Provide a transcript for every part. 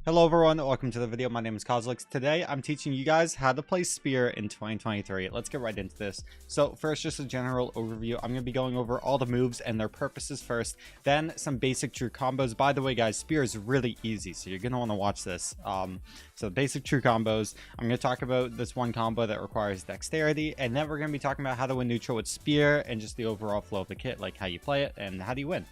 Hello everyone, welcome to the video. My name is Cosolix. Today I'm teaching you guys how to play Spear in 2023. Let's get right into this. So first, just a general overview. I'm going to be going over all the moves and their purposes first, then some basic true combos. By the way guys, Spear is really easy, so you're going to want to watch this. So basic true combos. I'm going to talk about this one combo that requires dexterity, and then we're going to be talking about how to win neutral with Spear and just the overall flow of the kit, like how you play it and how do you win.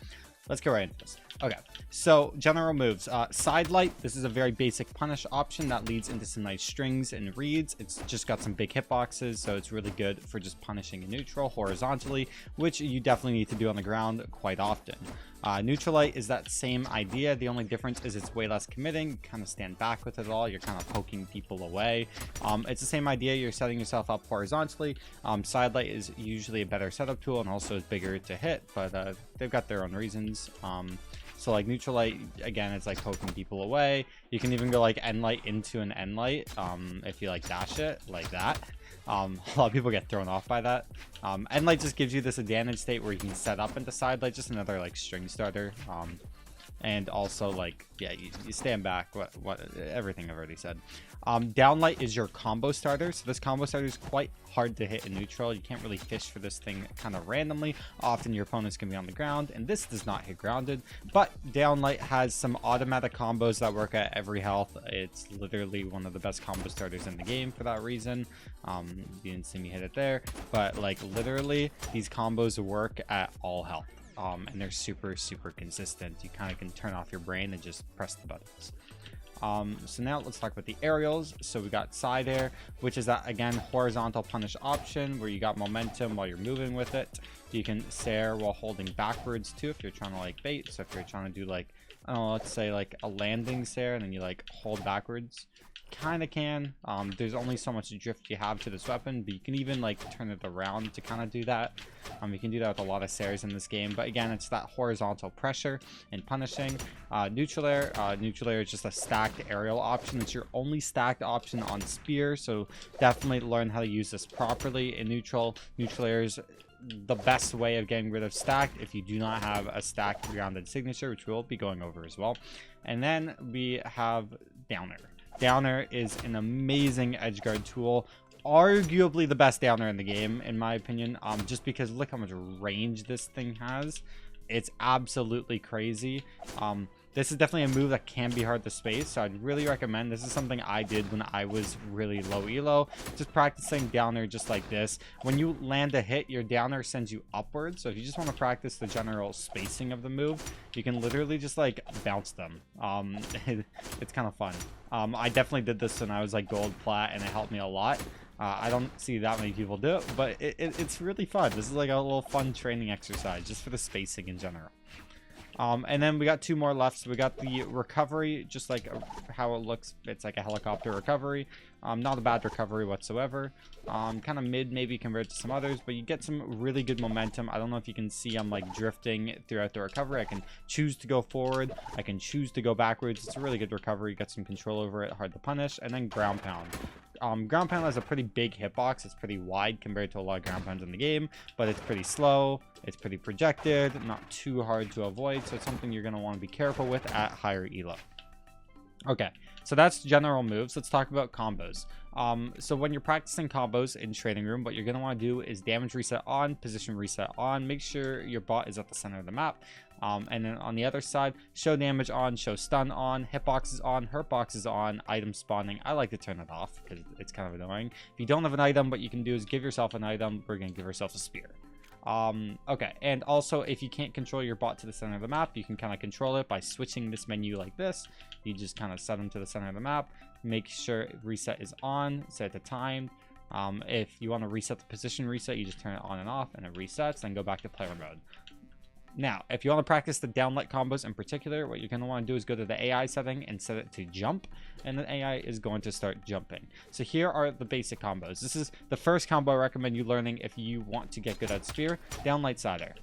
Let's go right into this. Okay, so general moves. Side light, this is a very basic punish option that leads into some nice strings and reads. It's just got some big hitboxes, so it's really good for just punishing a neutral horizontally, which you definitely need to do on the ground quite often. Neutral light is that same idea. The only difference is it's way less committing. You kind of stand back with it all. You're kind of poking people away. It's the same idea. You're setting yourself up horizontally. Side light is usually a better setup tool and also is bigger to hit, but they've got their own reasons. So like neutral light, again, it's like poking people away. You can even go like end light into an end light if you like dash it like that. A lot of people get thrown off by that. End light just gives you this advantage state where you can set up into side light, just another like string starter. And also like, yeah, you stand back, everything I've already said. Downlight is your combo starter. So this combo starter is quite hard to hit in neutral. You can't really fish for this thing kind of randomly. Often your opponent's can be on the ground, and this does not hit grounded. But downlight has some automatic combos that work at every health. It's literally one of the best combo starters in the game for that reason. You didn't see me hit it there, but like literally these combos work at all health. And they're super consistent. You kind of can turn off your brain and just press the buttons. So now let's talk about the aerials. So we got side air, which is that again horizontal punish option where you got momentum while you're moving with it. You can sair while holding backwards too if you're trying to like bait. So if you're trying to do like, I don't know, let's say like a landing sair and then you like hold backwards, kind of can. There's only so much drift you have to this weapon, but you can even like turn it around to kind of do that. You can do that with a lot of sairs in this game, but again, it's that horizontal pressure and punishing. Neutral air is just a stacked aerial option. It's your only stacked option on Spear, so definitely learn how to use this properly in neutral. Neutral air is the best way of getting rid of stacked if you do not have a stacked grounded signature, which we'll be going over as well. And then we have downer. Downer is an amazing edgeguard tool, arguably the best downer in the game in my opinion, just because look how much range this thing has. It's absolutely crazy. This is definitely a move that can be hard to space, so I'd really recommend. This is something I did when I was really low elo, just practicing downer just like this. When you land a hit, your downer sends you upwards, so if you just want to practice the general spacing of the move, you can literally just like bounce them. It's kind of fun. I definitely did this when I was like gold plat, and it helped me a lot. I don't see that many people do it, but it's really fun. This is like a little fun training exercise just for the spacing in general. And then we got two more left. So we got the recovery, just like how it looks. It's like a helicopter recovery. Not a bad recovery whatsoever. Kind of mid maybe compared to some others, but you get some really good momentum. I don't know if you can see I'm like drifting throughout the recovery. I can choose to go forward. I can choose to go backwards. It's a really good recovery. You got some control over it, hard to punish. And then ground pound. Ground pound has a pretty big hitbox. It's pretty wide compared to a lot of ground pounds in the game, but it's pretty slow. It's pretty projected, not too hard to avoid, so it's something you're going to want to be careful with at higher elo. Okay, so that's general moves. Let's talk about combos. So when you're practicing combos in training room, what you're going to want to do is damage reset on, position reset on. Make sure your bot is at the center of the map. And then on the other side, show damage on, show stun on, hitbox is on, hurtbox is on, item spawning. I like to turn it off because it's kind of annoying. If you don't have an item, what you can do is give yourself an item. We're going to give ourselves a spear. Okay, and also if you can't control your bot to the center of the map, you can kind of control it by switching this menu like this. You just kind of set them to the center of the map. Make sure reset is on, set the time. If you want to reset the position reset, you just turn it on and off and it resets, then go back to player mode. Now, if you want to practice the downlight combos in particular, what you're going to want to do is go to the AI setting and set it to jump, and the AI is going to start jumping. So here are the basic combos. This is the first combo I recommend you learning if you want to get good at Spear, downlight side air.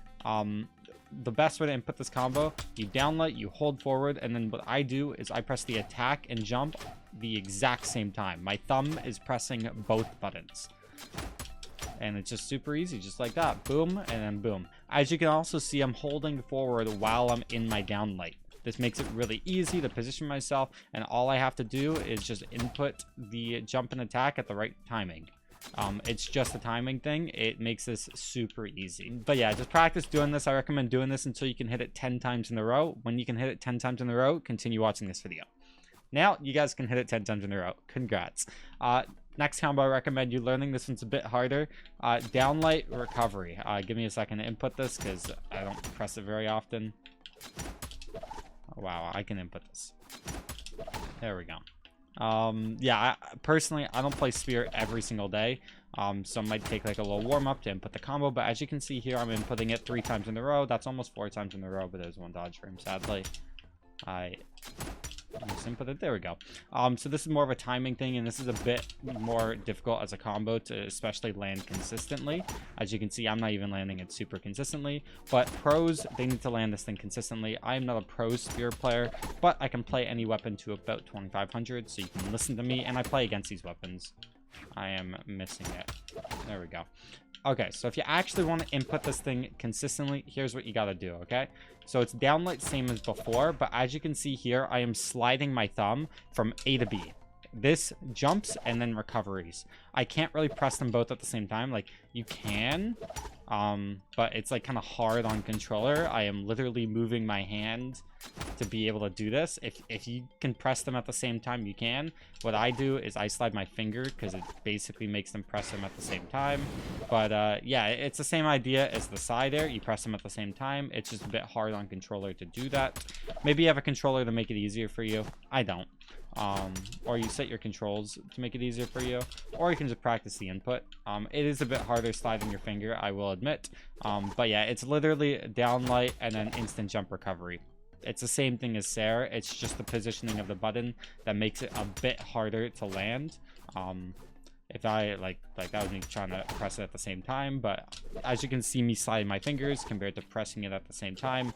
The best way to input this combo, you downlight, you hold forward, and then what I do is I press the attack and jump the exact same time. My thumb is pressing both buttons. And it's just super easy, just like that. Boom, and then boom. As you can also see, I'm holding forward while I'm in my downlight. This makes it really easy to position myself, and all I have to do is just input the jump and attack at the right timing. It's just a timing thing. It makes this super easy. But yeah, just practice doing this. I recommend doing this until you can hit it 10 times in a row. When you can hit it 10 times in a row, continue watching this video. Now you guys can hit it 10 times in a row. Congrats. Next combo I recommend you learning. This one's a bit harder. Downlight recovery. Give me a second to input this because I don't press it very often. Oh, wow, I can input this. There we go. Yeah, personally, I don't play Spear every single day. So it might take like a little warm-up to input the combo. But as you can see here, I'm inputting it 3 times in a row. That's almost 4 times in a row, but there's one dodge frame, sadly. I just input it. There we go. So this is more of a timing thing, and this is a bit more difficult as a combo to especially land consistently. As you can see, I'm not even landing it super consistently, but pros, they need to land this thing consistently. I am not a pro Spear player, but I can play any weapon to about 2500, so you can listen to me, and I play against these weapons. I am missing it. There we go. Okay, so if you actually want to input this thing consistently, here's what you got to do, okay? So it's downlight same as before, but as you can see here, I am sliding my thumb from A to B. This jumps and then recoveries. I can't really press them both at the same time. Like, you can, but it's like kind of hard on controller. I am literally moving my hand to be able to do this. If you can press them at the same time, you can. What I do is I slide my finger because it basically makes them press them at the same time. But yeah, it's the same idea as the side air. You press them at the same time. It's just a bit hard on controller to do that. Maybe you have a controller to make it easier for you. I don't. Or you set your controls to make it easier for you, or you can just practice the input. It is a bit harder sliding your finger, I will admit, but yeah, it's literally downlight and then instant jump recovery. It's the same thing as Sarah. It's just the positioning of the button that makes it a bit harder to land. If I like that was me trying to press it at the same time, but as you can see me sliding my fingers compared to pressing it at the same time,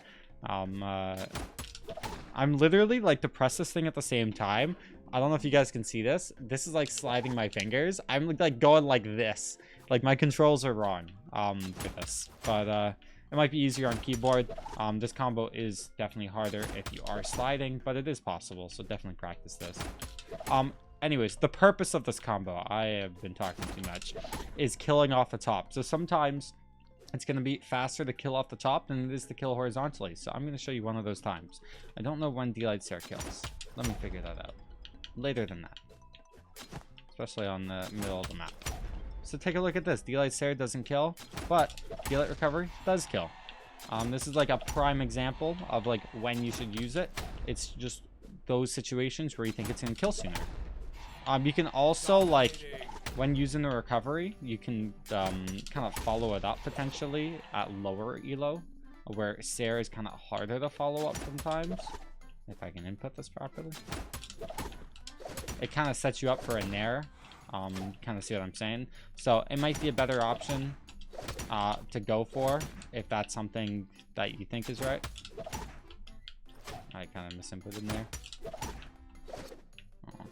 I'm literally like to press this thing at the same time. I don't know if you guys can see this. This is like sliding my fingers. I'm like going like this. Like my controls are wrong for this. But it might be easier on keyboard. This combo is definitely harder if you are sliding, but it is possible. So definitely practice this. Anyways, the purpose of this combo, I have been talking too much, is killing off the top. So sometimes it's going to be faster to kill off the top than it is to kill horizontally. So I'm going to show you one of those times. I don't know when D-Light Stare kills. Let me figure that out. Later than that. Especially on the middle of the map. So take a look at this. D-Light Stare doesn't kill, but D-Light Recovery does kill. This is like a prime example of like when you should use it. It's just those situations where you think it's going to kill sooner. You can also like, when using the recovery, you can kind of follow it up potentially at lower elo, where Sarah is kind of harder to follow up sometimes. If I can input this properly. It kind of sets you up for a nair. Kind of see what I'm saying? So it might be a better option to go for if that's something that you think is right. I kind of misinputted there. Oh.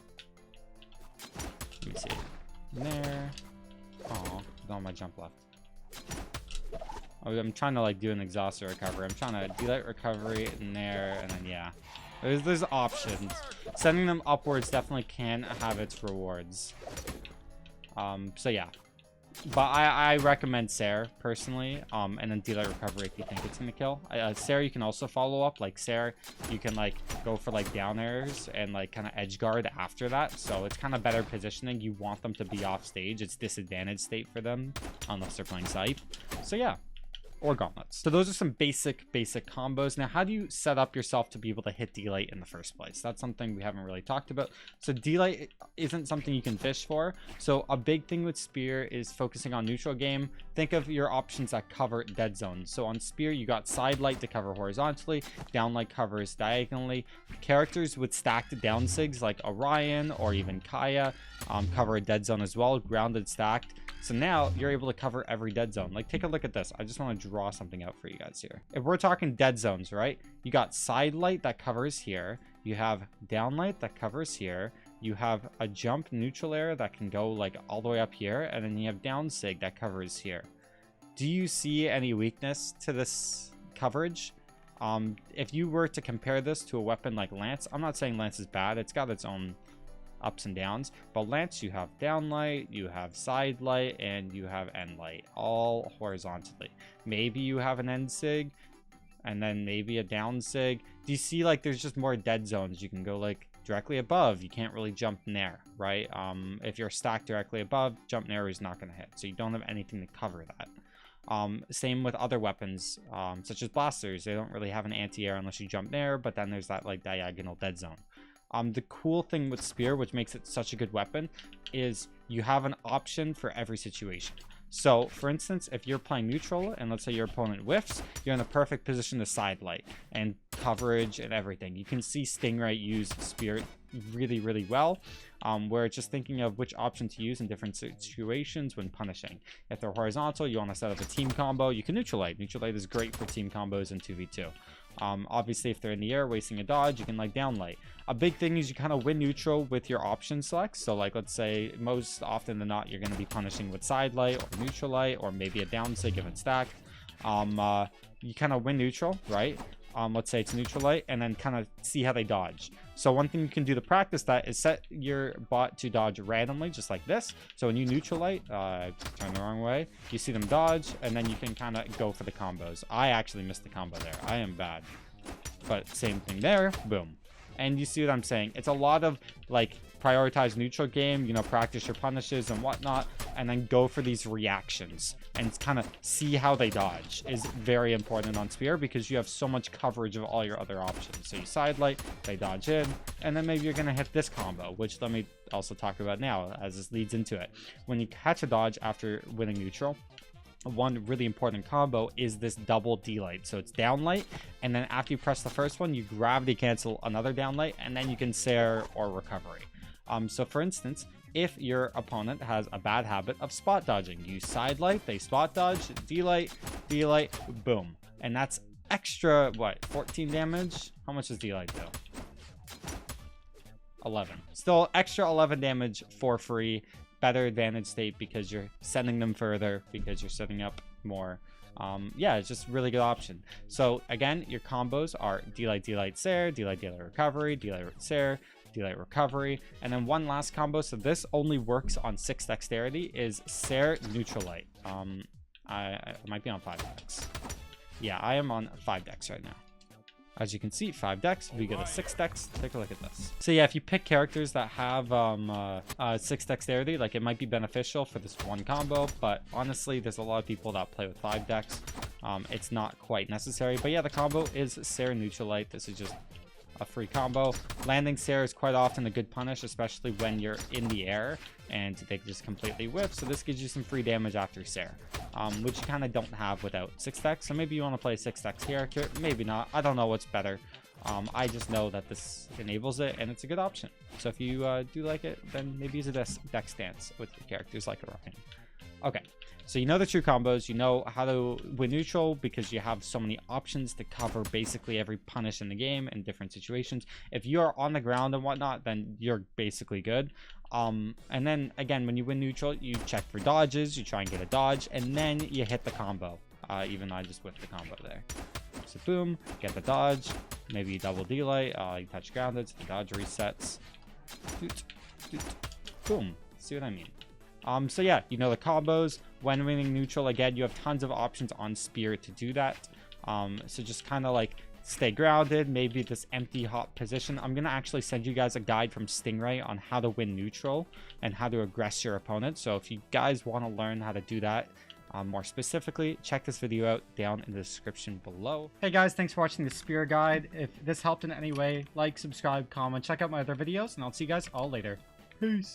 Let me see. There. Oh, on my jump left. Oh, I'm trying to like do an exhausted recovery. I'm trying to D-Light recovery in there, and then yeah. There's options. Sending them upwards definitely can have its rewards. So yeah. But I recommend Sarah personally, and then D-Light recovery if you think it's gonna kill. Sarah, you can also follow up. Like Sarah, you can like go for like down airs and like kind of edge guard after that. So it's kind of better positioning. You want them to be off stage. It's disadvantaged state for them unless they're playing Scythe. So yeah. Or gauntlets. So those are some basic combos. Now, how do you set up yourself to be able to hit D-Light in the first place? That's something we haven't really talked about. So D-Light isn't something you can fish for. So a big thing with Spear is focusing on neutral game. Think of your options that cover dead zones. So on Spear, you got side light to cover horizontally, down light covers diagonally. Characters with stacked down sigs like Orion or even Kaya cover a dead zone as well, grounded stacked. So now you're able to cover every dead zone. Like, take a look at this. I just want to draw something out for you guys here. If we're talking dead zones, right? You got side light that covers here. You have down light that covers here. You have a jump neutral air that can go like all the way up here. And then you have down sig that covers here. Do you see any weakness to this coverage? If you were to compare this to a weapon like Lance, I'm not saying Lance is bad. It's got its own ups and downs, but Lance, you have down light, you have side light, and you have end light, all horizontally. Maybe you have an end sig, and then maybe a down sig. Do you see, like, there's just more dead zones? You can go like directly above. You can't really jump nair, right? If you're stacked directly above, jump nair is not going to hit, so you don't have anything to cover that. Same with other weapons, such as blasters. They don't really have an anti-air unless you jump nair, but then there's that like diagonal dead zone. The cool thing with spear, which makes it such a good weapon, is you have an option for every situation. So, for instance, if you're playing neutral, and let's say your opponent whiffs, you're in the perfect position to side light, and coverage and everything. You can see Stingray use spear really, really well, where it's just thinking of which option to use in different situations when punishing. If they're horizontal, you want to set up a team combo, you can neutral light. Neutral light is great for team combos in 2v2. Obviously, if they're in the air wasting a dodge, you can like down light. A big thing is you kind of win neutral with your option selects. So like, let's say most often than not, you're going to be punishing with side light or neutral light, or maybe a down sig if it's stacked. You kind of win neutral, right? Let's say it's neutral light, and then kind of see how they dodge. So one thing you can do to practice that is set your bot to dodge randomly, just like this. So when you neutral light, turn the wrong way, you see them dodge, and then you can kind of go for the combos. I actually missed the combo there. I am bad. But same thing there, boom. And you see what I'm saying? It's a lot of like prioritize neutral game, you know, practice your punishes and whatnot, and then go for these reactions and kind of see how they dodge is very important on spear, because you have so much coverage of all your other options. So you side light, they dodge in, and then maybe you're going to hit this combo, which let me also talk about now as this leads into it. When you catch a dodge after winning neutral, one really important combo is this double D-light. So it's down light, and then after you press the first one, you gravity cancel another down light, and then you can Sair or recovery. So for instance, if your opponent has a bad habit of spot dodging, you side light, they spot dodge, D-light, boom. And that's extra, what, 14 damage? How much does D-light do? 11. Still extra 11 damage for free. Better advantage state because you're sending them further, because you're setting up more. Yeah, it's just a really good option. So again, your combos are D-light, Sair, D-light, recovery, D-light, Sair, D-light, recovery, and then one last combo. So this only works on 6 dexterity, is Sair, neutral light. I might be on 5 dex. Yeah, I am on 5 dex right now. As you can see, 5 dex. If you get a 6 dex, take a look at this. So yeah, if you pick characters that have 6 dexterity, like, it might be beneficial for this one combo, but honestly, there's a lot of people that play with 5 dex. It's not quite necessary, but yeah, the combo is Sair neutral light. This is just a free combo. Landing Sair is quite often a good punish, especially when you're in the air and they just completely whiff. So this gives you some free damage after Sair, which you kind of don't have without 6 dex. So maybe you want to play 6 dex character, maybe not. I don't know what's better. I just know that this enables it, and it's a good option. So if you do like it, then maybe use a dex stance with your characters like Orion. Okay, so you know the true combos, you know how to win neutral because you have so many options to cover basically every punish in the game in different situations. If you are on the ground and whatnot, then you're basically good. And then again, when you win neutral, you check for dodges, you try and get a dodge, and then you hit the combo. Even though I just whipped the combo there. So boom, get the dodge, maybe you double D-light, you touch grounded, so the dodge resets. Doot, doot, boom, see what I mean? So yeah, you know the combos. When winning neutral, again, you have tons of options on spear to do that. So just kind of like stay grounded, maybe this empty hop position. I'm gonna actually send you guys a guide from Stingray on how to win neutral and how to aggress your opponent. So if you guys want to learn how to do that more specifically, check this video out down in the description below. Hey guys, thanks for watching the spear guide. If this helped in any way, like, subscribe, comment, check out my other videos, and I'll see you guys all later. Peace.